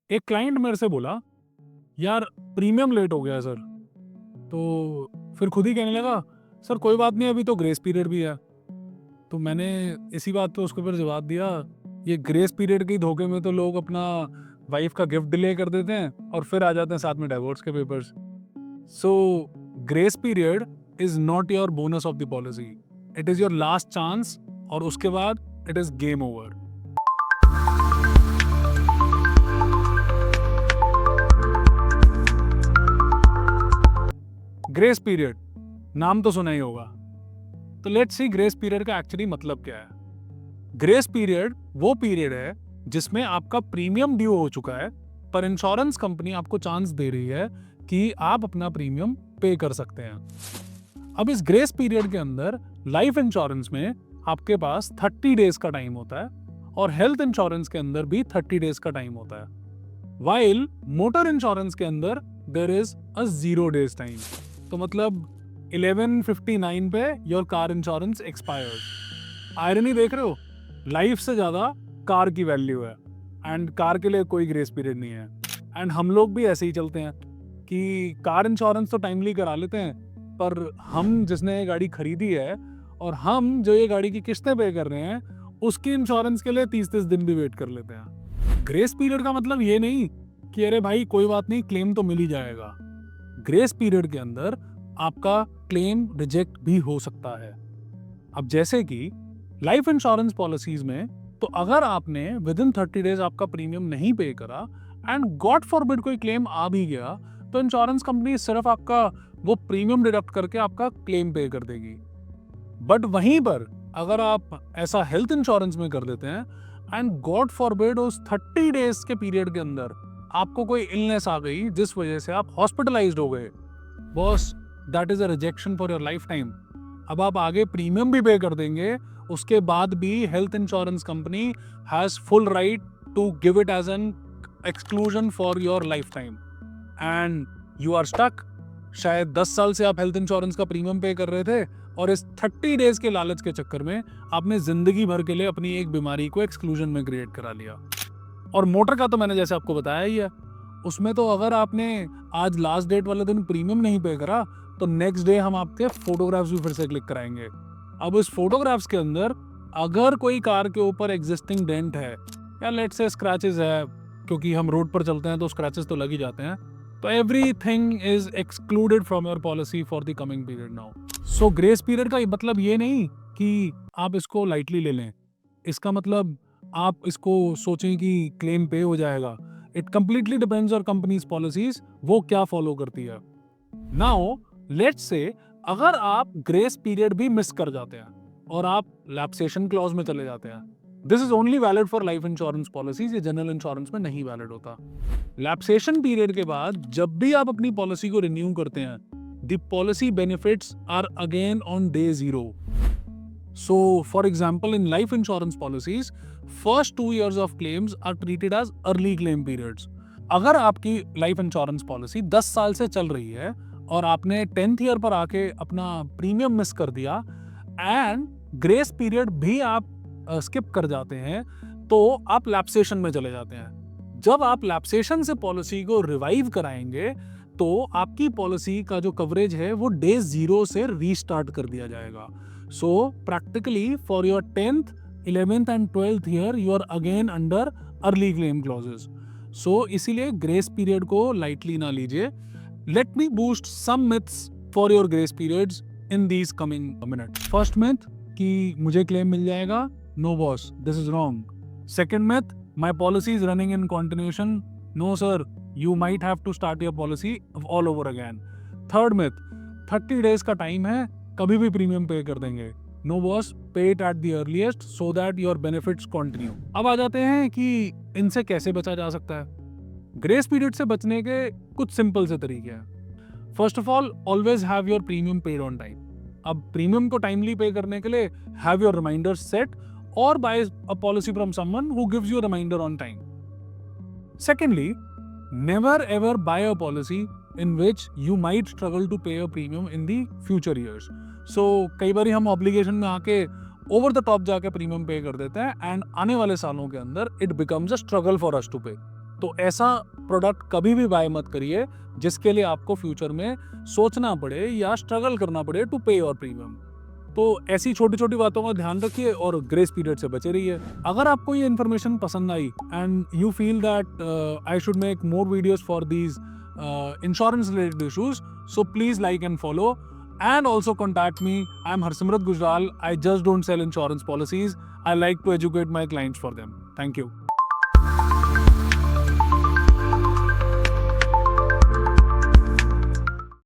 एक क्लाइंट मेरे से बोला, यार प्रीमियम लेट हो गया सर। तो फिर खुद ही कहने लगा, सर कोई बात नहीं, अभी तो ग्रेस पीरियड भी है। तो मैंने इसी बात पे उसके ऊपर जवाब दिया, ये ग्रेस पीरियड के धोखे में तो लोग अपना वाइफ का गिफ्ट डिले कर देते हैं और फिर आ जाते हैं साथ में डाइवोर्स के papers. So grace period is not your bonus of the policy, it is your last chance, और उसके बाद it is game over. Grace period नाम तो सुना ही होगा, तो लेट्स सी ग्रेस पीरियड का एक्चुअली मतलब क्या है। ग्रेस पीरियड वो पीरियड है जिसमें आपका प्रीमियम ड्यू हो चुका है, पर इंश्योरेंस कंपनी आपको चांस दे रही है कि आप अपना प्रीमियम पे कर सकते हैं। अब इस ग्रेस पीरियड के अंदर लाइफ इंश्योरेंस में आपके पास 30 डेज का टाइम होता है और हेल्थ इंश्योरेंस के अंदर भी 30 डेज का टाइम होता है, वाइल मोटर इंश्योरेंस के अंदर there is a 0 days time. तो मतलब 11:59 पे your car insurance expired. Irony देख रहे हो, लाइफ से ज्यादा कार की वैल्यू है एंड कार के लिए कोई ग्रेस पीरियड नहीं है। एंड हम लोग भी ऐसे ही चलते हैं कि कार इंश्योरेंस तो टाइमली करा लेते हैं, पर हम जिसने ये गाड़ी खरीदी है और हम जो ये गाड़ी की किस्तें पे कर रहे हैं, उसकी इंश्योरेंस के लिए 30-30 दिन भी वेट कर लेते हैं। ग्रेस पीरियड का मतलब ये नहीं कि अरे भाई कोई बात नहीं, क्लेम तो मिल ही जाएगा। ग्रेस पीरियड के अंदर आपका क्लेम रिजेक्ट भी हो सकता है। अब जैसे कि लाइफ इंश्योरेंस पॉलिसीज में, तो अगर आपने विद इन 30 डेज आपका प्रीमियम नहीं पे करा एंड गॉड फॉरबिड कोई क्लेम आ भी गया, तो इंश्योरेंस कंपनी सिर्फ आपका वो प्रीमियम डिडक्ट करके आपका क्लेम पे कर देगी। बट वहीं पर अगर आप ऐसा हेल्थ इंश्योरेंस में कर देते हैं एंड गॉड फॉरबिड उस 30 डेज के पीरियड के अंदर आपको कोई इलनेस आ गई जिस वजह से आप हॉस्पिटलाइज्ड हो गए, boss that is a rejection for your life time. अब आप आगे प्रीमियम भी पे कर देंगे, उसके बाद भी health insurance company has full right to give it as an exclusion for your life time and you are stuck. शायद 10 साल से आप हेल्थ इंश्योरेंस का प्रीमियम पे कर रहे थे और इस 30 डेज के लालच के चक्कर में आपने जिंदगी भर के लिए अपनी एक बीमारी को एक्सक्लूजन में क्रिएट करा लिया। और मोटर का तो मैंने जैसे आपको बताया ही है, उसमें तो अगर आपने आज लास्ट डेट वाले दिन प्रीमियम नहीं पे करा, तो नेक्स्ट डे हम आपके फोटोग्राफ्स भी फिर से क्लिक कराएंगे। अब इस फोटोग्राफ्स के अंदर अगर कोई कार के ऊपर एग्जिस्टिंग डेंट है या लेट्स से स्क्रैचेस है, क्योंकि हम रोड पर चलते हैं तो स्क्रैचेस तो लग ही जाते हैं, तो everything is excluded from your policy for the coming period now. So grace period का मतलब ये नहीं कि आप इसको लाइटली ले लें, इसका मतलब आप इसको सोचें कि क्लेम पे हो जाएगा। It completely depends on companies policies, वो क्या फॉलो करती है। नाउ लेट्स से अगर आप ग्रेस पीरियड भी मिस कर जाते हैं और आप लैप्सेशन क्लॉज में चले जाते हैं, this is only valid for life insurance policies, ये जनरल इंश्योरेंस में नहीं वैलिड होता। लैप्सेशन पीरियड के बाद जब भी आप अपनी पॉलिसी को रिन्यू करते हैं, the policy benefits are again on day 0। So, for example, in life insurance policies, first 2 years of claims are treated as early claim periods. अगर आपकी लाइफ इंश्योरेंस पॉलिसी 10 साल से चल रही है और आपने 10th ईयर पर आके अपना प्रीमियम मिस कर दिया एंड ग्रेस पीरियड भी आप स्किप कर जाते हैं, तो आप लैप्सेशन में चले जाते हैं। जब आप लैप्सेशन से पॉलिसी को रिवाइव कराएंगे, तो आपकी पॉलिसी का जो कवरेज है वो डे 0 से रीस्टार्ट कर दिया जाएगा। So practically for your 10th, 11th and 12th year you are again under early claim clauses. So इसीलिए grace period को lightly ना लीजिए। Let me boost some myths for your grace periods in these coming minutes. First myth कि मुझे claim मिल जाएगा, no boss, this is wrong. Second myth, my policy is running in continuation, no sir, you might have to start your policy all over again. Third myth, 30 days का time है, कभी भी premium पे कर देंगे, no boss, पे it at the earliest so that your benefits continue. अब आ जाते हैं कि इनसे कैसे बचा जा सकता है। ग्रेस पीरियड से बचने के कुछ सिंपल से तरीके हैं। First of all, always have your premium paid on time. अब प्रीमियम को टाइमली पे करने के लिए हैव योर रिमाइंडर सेट और buy a policy from someone who gives you reminder on time. Secondly, never ever buy a policy in which you might struggle to pay a premium in the future years. So कई बार हम obligation में आके over the top जाके premium पे कर देते हैं and आने वाले सालों के अंदर it becomes a struggle for us to pay. तो ऐसा प्रोडक्ट कभी भी बाय मत करिए जिसके लिए आपको फ्यूचर में सोचना पड़े या स्ट्रगल करना पड़े टू पे योर प्रीमियम। तो ऐसी छोटी छोटी बातों का ध्यान रखिए और ग्रेस पीरियड से बचे रहिए। अगर आपको ये इन्फॉर्मेशन पसंद आई and you feel that I should make more videos for these insurance related issues, so please like and follow and also contact me. I'm Harsimrat Gujral. I just don't sell insurance policies. I like to educate my clients for them. Thank you.